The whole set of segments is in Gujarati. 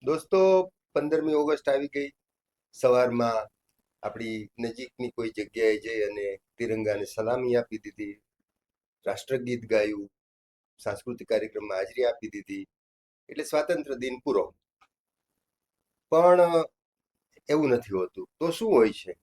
દોસ્તો, 15મી ઓગસ્ટ આવી ગઈ. સવારમાં આપણી નજીકની કોઈ જગ્યાએ જઈ અને તિરંગાને સલામી આપી દીધી, રાષ્ટ્રગીત ગાયું, સાંસ્કૃતિક કાર્યક્રમમાં હાજરી આપી દીધી. એટલે સ્વાતંત્ર્ય દિન પૂરો. પણ એવું નથી હોતું. તો શું હોય છે?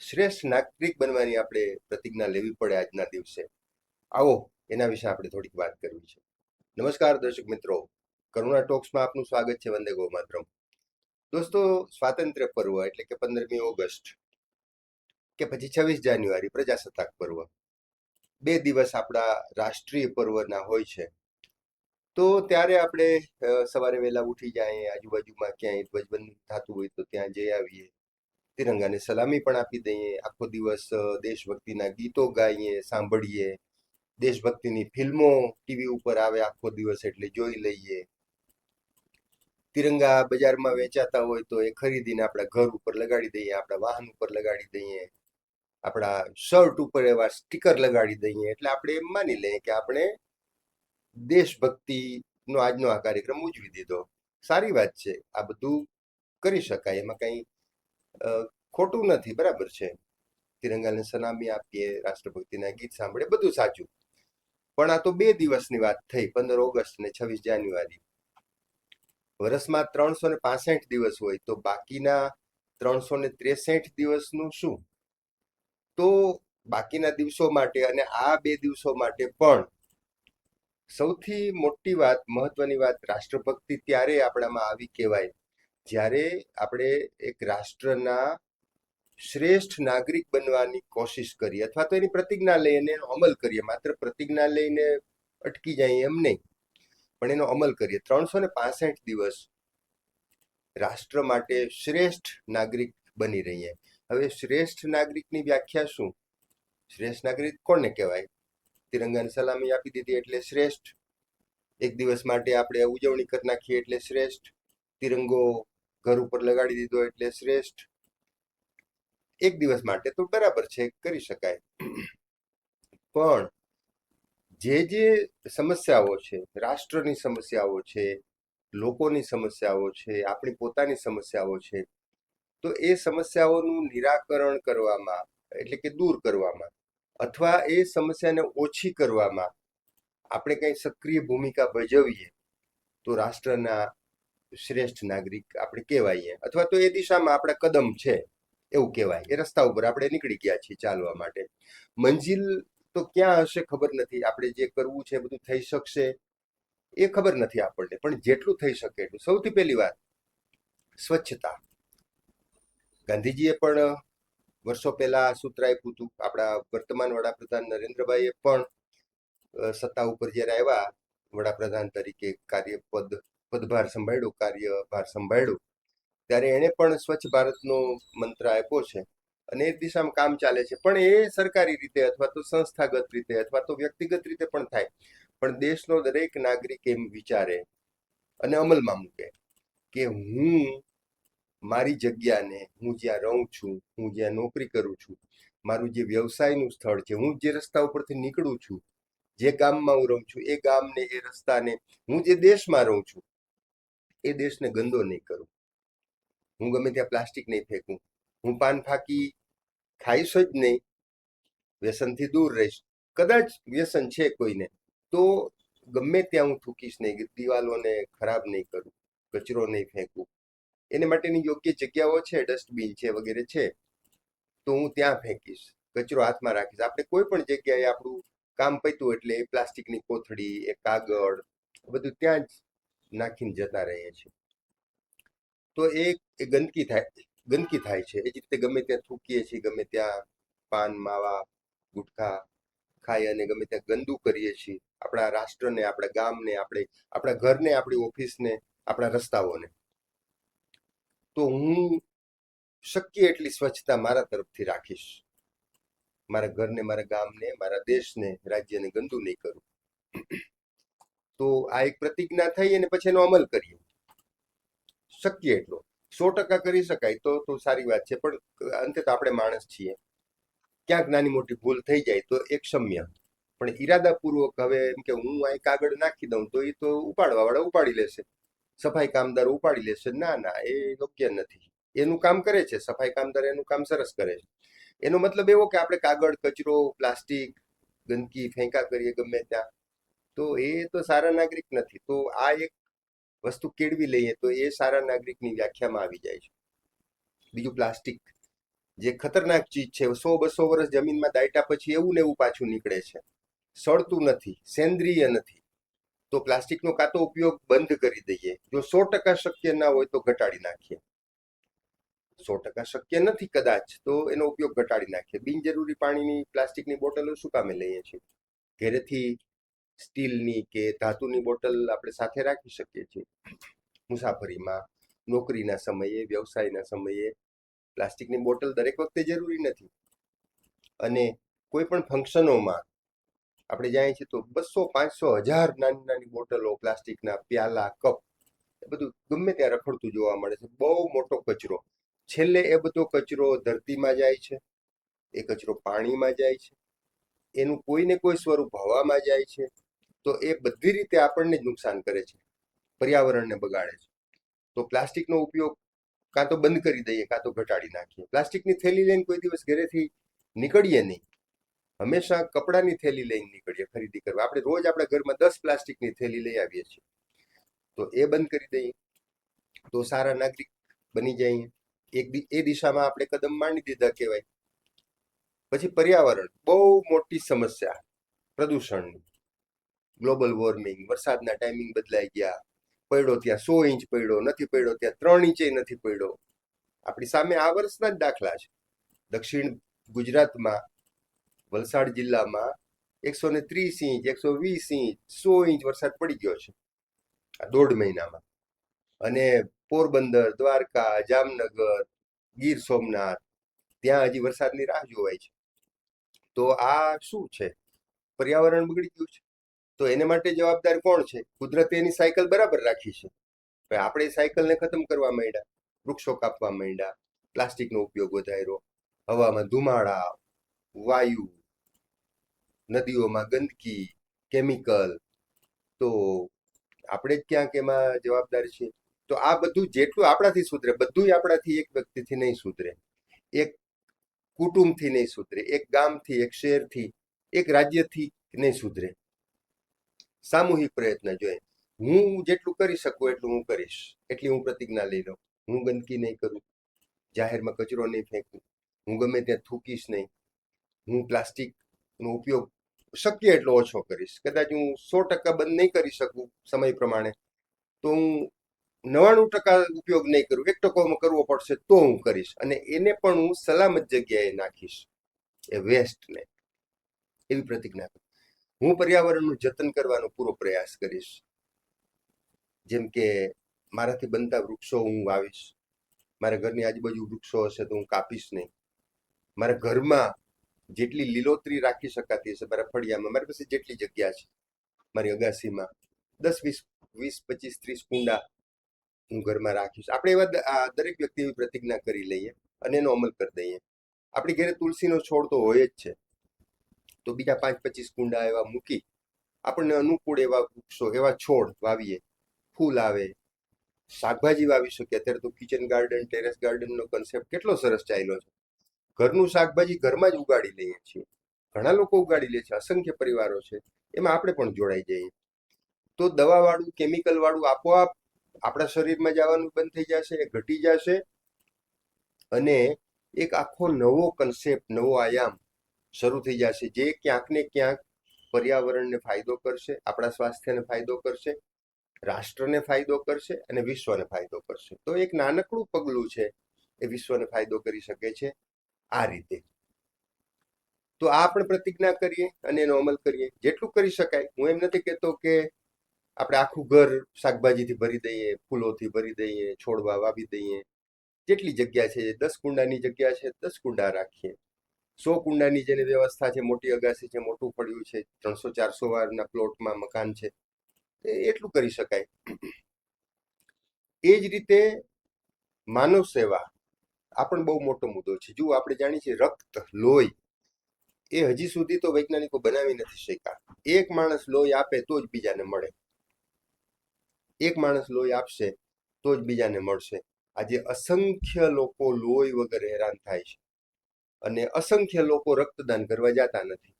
શ્રેષ્ઠ નાગરિક બનવાની આપણે પ્રતિજ્ઞા લેવી પડે આજના દિવસે. આવો, એના વિશે આપણે થોડીક વાત કરવી છે. નમસ્કાર દર્શક મિત્રો, કરુણા ટોક્સમાં આપનું સ્વાગત છે. વંદે ગો માતરમ. દોસ્તો, સ્વાતંત્ર્ય પર્વ એટલે કે 15મી ઓગસ્ટ કે પછી 26 જાન્યુઆરી પ્રજાસત્તાક પર્વ, 2 દિવસ આપણા રાષ્ટ્રીય પર્વના હોય છે. તો ત્યારે આપણે સવારે વહેલા ઉઠી જાય, આજુબાજુમાં ક્યાંય ધ્વજવંદન થતું હોય તો ત્યાં જઈ આવીએ, તિરંગાને સલામી પણ આપી દઈએ, આખો દિવસ દેશભક્તિના ગીતો ગાઈએ, સાંભળીએ, દેશભક્તિની ફિલ્મો ટીવી ઉપર આવે આખો દિવસ એટલે જોઈ લઈએ. તિરંગા બજારમાં વેચાતા હોય તો એ ખરીદીને આપણા ઘર ઉપર લગાડી દઈએ, આપણા વાહન ઉપર લગાડી દઈએ, આપણા શર્ટ ઉપર એવા સ્ટીકર લગાડી દઈએ. એટલે આપણે એમ માની લઈએ કે આપણે દેશભક્તિનો આજનો આ કાર્યક્રમ ઉજવી દીધો. સારી વાત છે, આ બધું કરી શકાય, એમાં કંઈ ખોટું નથી, બરાબર છે. તિરંગાને સલામી આપીએ, રાષ્ટ્રભક્તિના ગીત સાંભળે, બધું સાચું. પણ આ તો 2 દિવસની વાત થઈ, 15 ઓગસ્ટ ને 26 જાન્યુઆરી. વર્ષમાં 365 દિવસ હોય તો બાકીના 363 દિવસનું શું? તો બાકીના દિવસો માટે અને આ 2 દિવસો માટે પણ સૌથી મોટી વાત, મહત્વની વાત, રાષ્ટ્રભક્તિ ત્યારે આપણામાં આવી કહેવાય જ્યારે આપણે એક રાષ્ટ્રના શ્રેષ્ઠ નાગરિક બનવાની કોશિશ કરીએ, અથવા તો એની પ્રતિજ્ઞા લઈને એનો અમલ કરીએ. માત્ર પ્રતિજ્ઞા લઈને અટકી જાય એમ નહીં, પણ એનો અમલ કરીએ. 365 દિવસ રાષ્ટ્ર માટે શ્રેષ્ઠ નાગરિક બની રહીએ. હવે શ્રેષ્ઠ નાગરિકની વ્યાખ્યા શું? શ્રેષ્ઠ નાગરિક કોને કહેવાય? તિરંગાને સલામી આપી દીધી એટલે શ્રેષ્ઠ. એક દિવસ માટે આપણે ઉજવણી કરી નાખીએ એટલે શ્રેષ્ઠ. તિરંગો ઘર ઉપર લગાડી દીધો એટલે શ્રેષ્ઠ. એક દિવસ માટે તો બરાબર છે, કરી શકાય. પણ જે સમસ્યાઓ છે, રાષ્ટ્રની સમસ્યાઓ છે, લોકોની સમસ્યાઓ છે, આપણી પોતાની સમસ્યાઓ છે, તો એ સમસ્યાઓનું નિરાકરણ કરવામાં, એટલે કે દૂર કરવામાં, અથવા એ સમસ્યાને ઓછી કરવામાં આપણે કંઈ સક્રિય ભૂમિકા ભજવીએ તો રાષ્ટ્રના શ્રેષ્ઠ નાગરિક આપણે કહેવાઈએ, અથવા તો એ દિશામાં આપણા કદમ છે એવું કહેવાય. એ રસ્તા ઉપર આપણે નીકળી ગયા છીએ ચાલવા માટે. મંજિલ તો ક્યાં હશે ખબર નથી, આપણે જે કરવું છે બધું થઈ શકશે એ ખબર નથી આપણને, પણ જેટલું થઈ શકે એટલું. સૌથી પહેલી વાત, સ્વચ્છતા. ગાંધીજીએ પણ વર્ષો પહેલા સૂત્ર આપ્યું હતું. આપણા વર્તમાન વડાપ્રધાન નરેન્દ્રભાઈએ પણ સત્તા ઉપર જ્યારે આવ્યા, વડાપ્રધાન તરીકે પદભાર સંભાળ્યો, કાર્યભાર સંભાળ્યો, ત્યારે એણે પણ સ્વચ્છ ભારતનો મંત્ર આપ્યો છે અને એ દિશામાં કામ ચાલે છે. પણ એ સરકારી રીતે અથવા તો સંસ્થાગત રીતે અથવા તો વ્યક્તિગત રીતે પણ થાય. પણ દેશનો દરેક નાગરિક એમ વિચારે અને અમલમાં મૂકે કે હું મારી જગ્યાને, હું જ્યાં રહું છું, હું જ્યાં નોકરી કરું છું, મારું જે વ્યવસાયનું સ્થળ છે, હું જે રસ્તા ઉપરથી નીકળું છું, જે ગામમાં હું રહું છું, એ ગામને, એ રસ્તાને, હું જે દેશમાં રહું છું એ દેશને ગંદો નહીં કરું. હું ગમે ત્યાં પ્લાસ્ટિક નહીં ફેંકું. હું પાન ફાકી ખાઈશ જ નહીં, વ્યસનથી દૂર રહીશ. કદાચ વ્યસન છે કોઈને તો ગમે ત્યાં હું થૂકીશ નહીં, દિવાલોને ખરાબ નહીં કરું, કચરો નહીં ફેંકું. એને માટેની યોગ્ય જગ્યાઓ છે, ડસ્ટબિન છે વગેરે છે, તો હું ત્યાં ફેંકીશ, કચરો હાથમાં રાખીશ. આપણે કોઈ પણ જગ્યાએ આપણું કામ પત્યું એટલે એ પ્લાસ્ટિકની કોથળી, એ કાગળ, બધું ત્યાં જ નાખીને જતા રહીએ છીએ. તો એ ગંદકી થાય છે. એ જ રીતે ગમે ત્યાં થૂકીએ છીએ, ગમે ત્યાં પાન, માવા, ગુટખા ખાઈ અને ગમે ત્યાં ગંદુ કરીએ છીએ આપણા રાષ્ટ્રને, આપણા ગામને, આપણા ઘરને, આપણી ઓફિસને, આપણા રસ્તાઓને. તો હું શક્ય એટલી સ્વચ્છતા મારા તરફથી રાખીશ. મારા ઘરને, મારા ગામને, મારા દેશને, રાજ્યને ગંદુ નહીં કરું. તો આ એક પ્રતિજ્ઞા થઈ અને પછી એનો અમલ કરીએ શક્ય એટલો. 100% કરી શકાય તો સારી વાત છે, પણ અંતે તો આપણે માણસ છીએ, ક્યાંક નાની મોટી ભૂલ થઈ જાય તો એક ક્ષમ્ય. પણ ઈરાદાપૂર્વક હવે એમ કે હું અહીં કાગળ નાખી દઉં તો એ તો ઉપાડવા વાળા ઉપાડી લેશે, સફાઈ કામદારો ઉપાડી લેશે. ના ના, એ યોગ્ય નથી. એનું કામ કરે છે સફાઈ કામદાર, એનું કામ સરસ કરે છે. એનો મતલબ એવો કે આપણે કાગળ, કચરો, પ્લાસ્ટિક, ગંદકી ફેંકા કરીએ ગમે ત્યાં, તો એ તો સારા નાગરિક નથી. તો આ એક વસ્તુ કેળવી લઈએ તો એ સારા નાગરિકની વ્યાખ્યામાં આવી જાય છે. બીજું, પ્લાસ્ટિક જે ખતરનાક ચીજ છે, 100-200 વર્ષ જમીનમાં દાટ્યા પછી એવું ને એવું પાછું નીકળે છે, સળતું નથી, સેન્દ્રિય નથી. તો પ્લાસ્ટિકનો કાં તો ઉપયોગ બંધ કરી દઈએ, જો 100% શક્ય ના હોય તો ઘટાડી નાખીએ. 100% શક્ય નથી કદાચ, તો એનો ઉપયોગ ઘટાડી નાખીએ. બિનજરૂરી પાણીની પ્લાસ્ટિકની બોટલો શું કામે લઈએ છીએ? ઘરેથી સ્ટીલની કે ધાતુની બોટલ આપણે સાથે રાખી શકીએ છીએ. મુસાફરીમાં, નોકરીના સમયે, વ્યવસાયના સમયે પ્લાસ્ટિકની બોટલ દરેક વખતે જરૂરી નથી. અને કોઈ પણ ફંક્શનોમાં આપણે જાય છે તો 200-500-1000 નાની નાની બોટલો, પ્લાસ્ટિકના પ્યાલા, કપ, એ બધું ગમે ત્યાં રખડતું જોવા મળે છે. બહુ મોટો કચરો. છેલ્લે એ બધો કચરો ધરતીમાં જાય છે, એ કચરો પાણીમાં જાય છે, એનું કોઈને કોઈ સ્વરૂપ હવામાં જાય છે. તો એ બધી રીતે આપણને જ નુકસાન કરે છે, પર્યાવરણને બગાડે છે. તો પ્લાસ્ટિકનો ઉપયોગ કાં તો બંધ કરી દઈએ, કાં તો ઘટાડી નાખીએ. પ્લાસ્ટિકની થેલી લઈને કોઈ દિવસ ઘરેથી નીકળીએ નહીં. હંમેશા કપડાની થેલી લઈને નીકળીએ ખરીદી કરવા. આપણે રોજ આપણા ઘરમાં 10 પ્લાસ્ટિકની થેલી લઈ આવીએ છીએ. તો એ બંધ કરી દઈએ તો સારા નાગરિક બની જઈએ. એ દિશામાં આપણે કદમ માંડી દીધા કહેવાય. પછી પર્યાવરણ, બહુ મોટી સમસ્યા પ્રદૂષણની. ગ્લોબલ વોર્મિંગ, વરસાદના ટાઈમિંગ બદલાઈ ગયા. પડ્યો ત્યાં 100 ઇંચ પડ્યો, નથી પડ્યો ત્યાં 3 ઇંચે નથી પડ્યો. આપણી સામે આ વર્ષના જ દાખલા છે. દક્ષિણ ગુજરાતમાં, વલસાડ જિલ્લામાં 130 ઇંચ, 120 ઇંચ, 100 ઇંચ વરસાદ પડી ગયો છે આ 1.5 મહિનામાં. અને પોરબંદર, દ્વારકા, જામનગર, ગીર સોમનાથ, ત્યાં હજી વરસાદની રાહ જોવાય છે. તો આ શું છે? પર્યાવરણ બગડી ગયું છે. તો એને માટે જવાબદાર કોણ છે? કુદરતે એની સાયકલ બરાબર રાખી છે, આપણે સાયકલને ખતમ કરવા માંડ્યા, વૃક્ષો કાપવા માંડ્યા, પ્લાસ્ટિકનો ઉપયોગ વધાર્યો, હવામાં ધુમાડા, વાયુ, નદીઓમાં ગંદકી, કેમિકલ. તો આપણે જ ક્યાંક એમાં જવાબદાર છીએ. તો આ બધું જેટલું આપણાથી સુધરે, બધું આપણાથી, એક વ્યક્તિથી નહીં સુધરે, એક કુટુંબથી નહીં સુધરે, એક ગામથી, એક શહેરથી, એક રાજ્યથી નહીં સુધરે. સામૂહિક પ્રયત્ન જોઈએ. હું જેટલું કરી શકું એટલું હું કરીશ, એટલી હું પ્રતિજ્ઞા લઈ લઉં. હું ગંદકી નહીં કરું, જાહેરમાં કચરો નહીં ફેંકું, હું ગમે ત્યાં થૂકીશ નહીં, હું પ્લાસ્ટિકનો ઉપયોગ શક્ય એટલો ઓછો કરીશ. કદાચ હું 100% બંધ નહીં કરી શકું સમય પ્રમાણે, તો હું 99% ઉપયોગ નહીં કરું, 1% કરવો પડશે તો હું કરીશ. અને એને પણ હું સલામત જગ્યાએ નાખીશ, એ વેસ્ટને. એવી પ્રતિજ્ઞા કરું. હું પર્યાવરણનું જતન કરવાનો પૂરો પ્રયાસ કરીશ. જેમ કે મારાથી બનતા વૃક્ષો હું વાવીશ. મારા ઘરની આજુબાજુ વૃક્ષો હશે તો હું કાપીશ નહીં. મારા ઘરમાં જેટલી લીલોતરી રાખી શકાતી હશે, મારા ફળિયામાં, મારી પાસે જેટલી જગ્યા છે, મારી અગાસીમાં 10, 20, 25, 30 કુંડા હું ઘરમાં રાખીશ. આપણે એવા દરેક વ્યક્તિ એવી પ્રતિજ્ઞા કરી લઈએ અને એનો અમલ કરી દઈએ. આપણી ઘરે તુલસીનો છોડ તો હોય જ છે, તો બીજા 5-25 કુંડા એવા મૂકી આપણને અનુકૂળ એવા વૃક્ષો, એવા છોડ વાવીએ. ફૂલ આવે, શાકભાજી વાવી શકીએ. અત્યારે તો કિચન ગાર્ડન, ટેરેસ ગાર્ડનનો કન્સેપ્ટ કેટલો સરસ ચાલ્યો છે. ઘરનું શાકભાજી ઘરમાં જ ઉગાડી લઈએ છીએ. ઘણા લોકો ઉગાડી લે છે, અસંખ્ય પરિવારો છે. એમાં આપણે પણ જોડાઈ જઈએ તો દવાવાળું, કેમિકલ વાળું આપોઆપ આપણા શરીરમાં જવાનું બંધ થઈ જશે, એ ઘટી જશે. અને એક આખો નવો કન્સેપ્ટ, નવો આયામ શરૂ થઈ જશે, જે ક્યાંક ને ક્યાંક પર્યાવરણને ફાયદો કરશે, આપણા સ્વાસ્થ્યને ફાયદો કરશે, રાષ્ટ્રને ફાયદો કરશે અને વિશ્વને ફાયદો કરશે. તો એક નાનકડું પગલું છે, એ વિશ્વને ફાયદો કરી શકે છે આ રીતે. તો આ આપણે પ્રતિજ્ઞા કરીએ અને એનો અમલ કરીએ જેટલું કરી શકાય. હું એમ નથી કહેતો કે આપણે આખું ઘર શાકભાજીથી ભરી દઈએ, ફૂલોથી ભરી દઈએ, છોડવા વાવી દઈએ. જેટલી જગ્યા છે, 10 કુંડાની જગ્યા છે, 10 કુંડા રાખીએ. 100 કુંડાની જેની વ્યવસ્થા છે, મોટી અગાસી છે, મોટું ફળિયું છે, 300-400 વારના પ્લોટમાં મકાન છે, એટલું કરી શકાય. એ જ રીતે માનવ સેવા આ પણ બહુ મોટો મુદ્દો છે. જો આપણે જાણીએ છીએ રક્ત, લોહી, એ હજી સુધી તો વૈજ્ઞાનિકો બનાવી નથી શક્યા. એક માણસ લોહી આપે તો જ બીજાને મળે. એક માણસ લોહી આપશે તો જ બીજાને મળશે. આજે અસંખ્ય લોકો લોહી વગર હેરાન થાય છે અને અસંખ્ય લોકો રક્તદાન કરવા જતા નથી.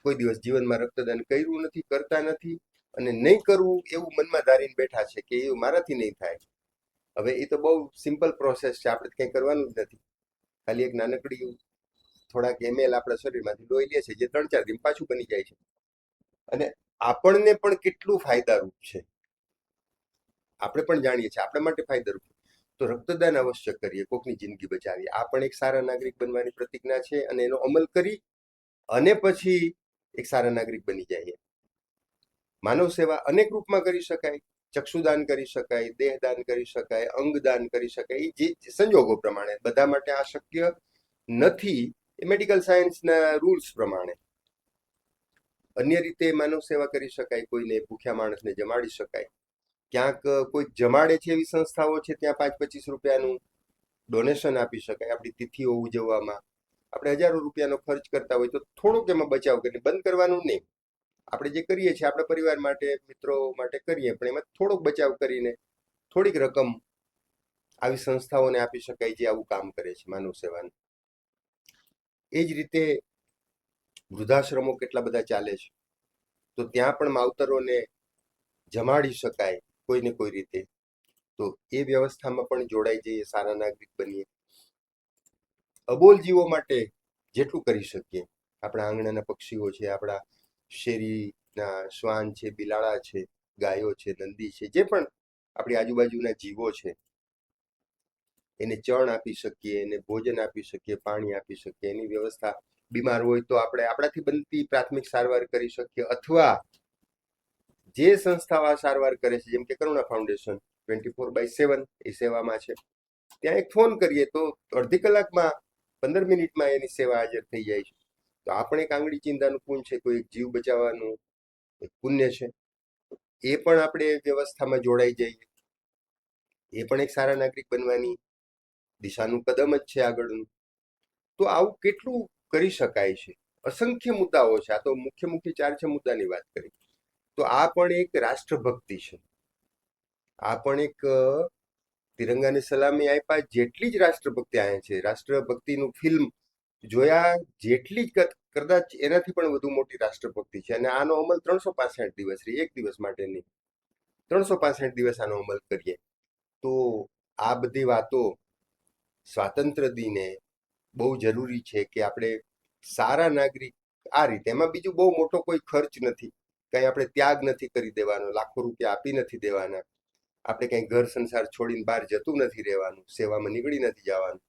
કોઈ દિવસ જીવનમાં રક્તદાન કર્યું નથી, કરતા નથી અને નહીં કરવું એવું મનમાં ધારીને બેઠા છે કે એ મારાથી નહીં થાય. હવે એ તો બહુ સિમ્પલ પ્રોસેસ છે, આપણે કંઈ કરવાનું જ નથી. ખાલી એક નાનકડી થોડાક ml આપણા શરીરમાંથી લોહી લે છે, જે 3-4 દિન પાછું બની જાય છે અને આપણને પણ કેટલું ફાયદારૂપ છે, આપણે પણ જાણીએ છીએ આપણા માટે ફાયદારૂપ. તો રક્તદાન અવશ્ય કરીએ, કોકની જિંદગી બચાવીએ. આ પણ એક સારા નાગરિક બનવાની પ્રતિજ્ઞા છે અને એનો અમલ કરી અને પછી એક સારા નાગરિક બની જઈએ. માનવ સેવા અનેક રૂપમાં કરી શકાય. ચક્ષુદાન કરી શકાય, દેહદાન કરી શકાય, અંગદાન કરી શકાય, જે સંજોગો પ્રમાણે. બધા માટે આ શક્ય નથી એ મેડિકલ સાયન્સના રૂલ્સ પ્રમાણે. અન્ય રીતે માનવ સેવા કરી શકાય, કોઈને ભૂખ્યા માણસને જમાડી શકાય. ક્યાંક કોઈ જમાડે છે એવી સંસ્થાઓ છે, ત્યાં 5-25 રૂપિયાનું ડોનેશન આપી શકાય. આપણી તિથિઓ ઉજવવામાં આપણે હજારો રૂપિયાનો ખર્ચ કરતા હોય તો થોડોક એમાં બચાવ કરીને, બંધ કરવાનું નહીં. આપણે જે કરીએ છીએ આપણા પરિવાર માટે, મિત્રો માટે કરીએ, પણ એમાં થોડોક બચાવ કરીને થોડીક રકમ આવી સંસ્થાઓને આપી શકાય જે આવું કામ કરે છે માનવ સેવાનું. એ જ રીતે વૃદ્ધાશ્રમો કેટલા બધા ચાલે છે, તો ત્યાં પણ માવતરોને જમાડી શકાય કોઈને કોઈ રીતે. તો એ વ્યવસ્થામાં પણ જોડાઈ જઈએ, સારા નાગરિક બનીએ. અબોલ જીવો માટે જેટલું કરી શકીએ, આપણા આંગણાના પક્ષીઓ છે, આપણા શેરીના શ્વાન છે, બિલાડા છે, ગાયો છે, નંદી છે, જે પણ આપણી આજુબાજુના જીવો છે, એને ચણ આપી શકીએ, એને ભોજન આપી શકીએ, પાણી આપી શકીએ. એની વ્યવસ્થા, બીમાર હોય તો આપણે આપણાથી બનતી પ્રાથમિક સારવાર કરી શકીએ. અથવા જે સંસ્થાઓ આ સારવાર કરે છે, જેમ કે કરુણા ફાઉન્ડેશન 24/7 એ સેવામાં છે, ત્યાં એક ફોન કરીએ તો અડધી કલાકમાં 15 મિનિટમાં એની સેવા હાજર થઈ જાય છે. તો આ પણ એક આંગળી ચિંતાનું પુણ્ય છે, કોઈ એક જીવ બચાવવાનું એક પુણ્ય છે. એ પણ આપણે વ્યવસ્થામાં જોડાઈ જઈએ, એ પણ એક સારા નાગરિક બનવાની દિશાનું કદમ જ છે આગળનું. તો આવું કેટલું કરી શકાય છે, અસંખ્ય મુદ્દાઓ છે. આ તો મુખ્ય 4-6 મુદ્દાની વાત કરી. તો આ પણ એક રાષ્ટ્રભક્તિ છે, આ પણ એક તિરંગાને સલામી આપ્યા જેટલી જ રાષ્ટ્રભક્તિ આયા છે. રાષ્ટ્રભક્તિનું ફિલ્મ જોયા જેટલી જ કદાચ એનાથી પણ વધુ મોટી રાષ્ટ્રભક્તિ છે. અને આનો અમલ 365 દિવસ રહી, એક દિવસ માટે નહીં, 365 દિવસ આનો અમલ કરીએ તો આ બધી વાતો સ્વાતંત્ર્ય દિને બહુ જરૂરી છે કે આપણે સારા નાગરિક આ રીતે. એમાં બીજું બહુ મોટો કોઈ ખર્ચ નથી, કંઈ આપણે ત્યાગ નથી કરી દેવાનો, લાખો રૂપિયા આપી નથી દેવાના, આપણે કંઈ ઘર સંસાર છોડીને બહાર જતું નથી રહેવાનું, સેવામાં નીકળી નથી જવાનું.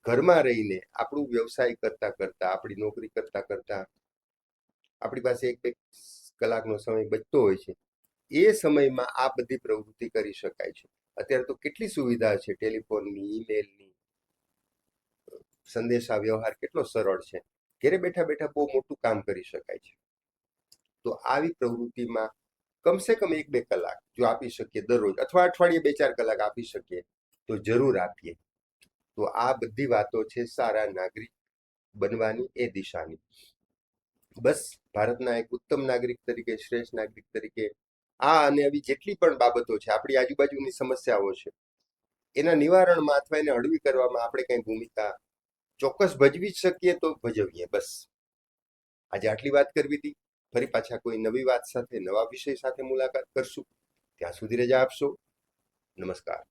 ઘરમાં રહીને આપણું વ્યવસાય કરતા કરતા, આપણી નોકરી કરતા કરતા આપણી પાસે 1-2 કલાકનો સમય બચતો હોય છે, એ સમયમાં આ બધી પ્રવૃત્તિ કરી શકાય છે. અત્યારે તો કેટલી સુવિધા છે, ટેલિફોનની, ઈમેલની, સંદેશા વ્યવહાર કેટલો સરળ છે. ઘરે બેઠા બેઠા બહુ મોટું કામ કરી શકાય છે. તો આવી પ્રવૃત્તિમાં કમસે કમ 1-2 કલાક જો આપી શકીએ દરરોજ, અથવા અઠવાડિયે 2-4 કલાક આપી શકીએ તો જરૂર આપીએ. તો આ બધી વાતો છે સારા નાગરિક બનવાની એ દિશાની. બસ ભારતના એક ઉત્તમ નાગરિક તરીકે, શ્રેષ્ઠ નાગરિક તરીકે આ અને આવી જેટલી પણ બાબતો છે, આપણી આજુબાજુની સમસ્યાઓ છે, એના નિવારણમાં અથવા એને હળવી કરવામાં આપણે કંઈ ભૂમિકા ચોક્કસ ભજવી જ શકીએ તો ભજવીએ. બસ આજે આટલી વાત કરવી હતી. ફરી પાછા કોઈ નવી વાત સાથે, નવા વિષય સાથે મુલાકાત કરશું. ત્યાં સુધી રજા આપશો. નમસ્કાર.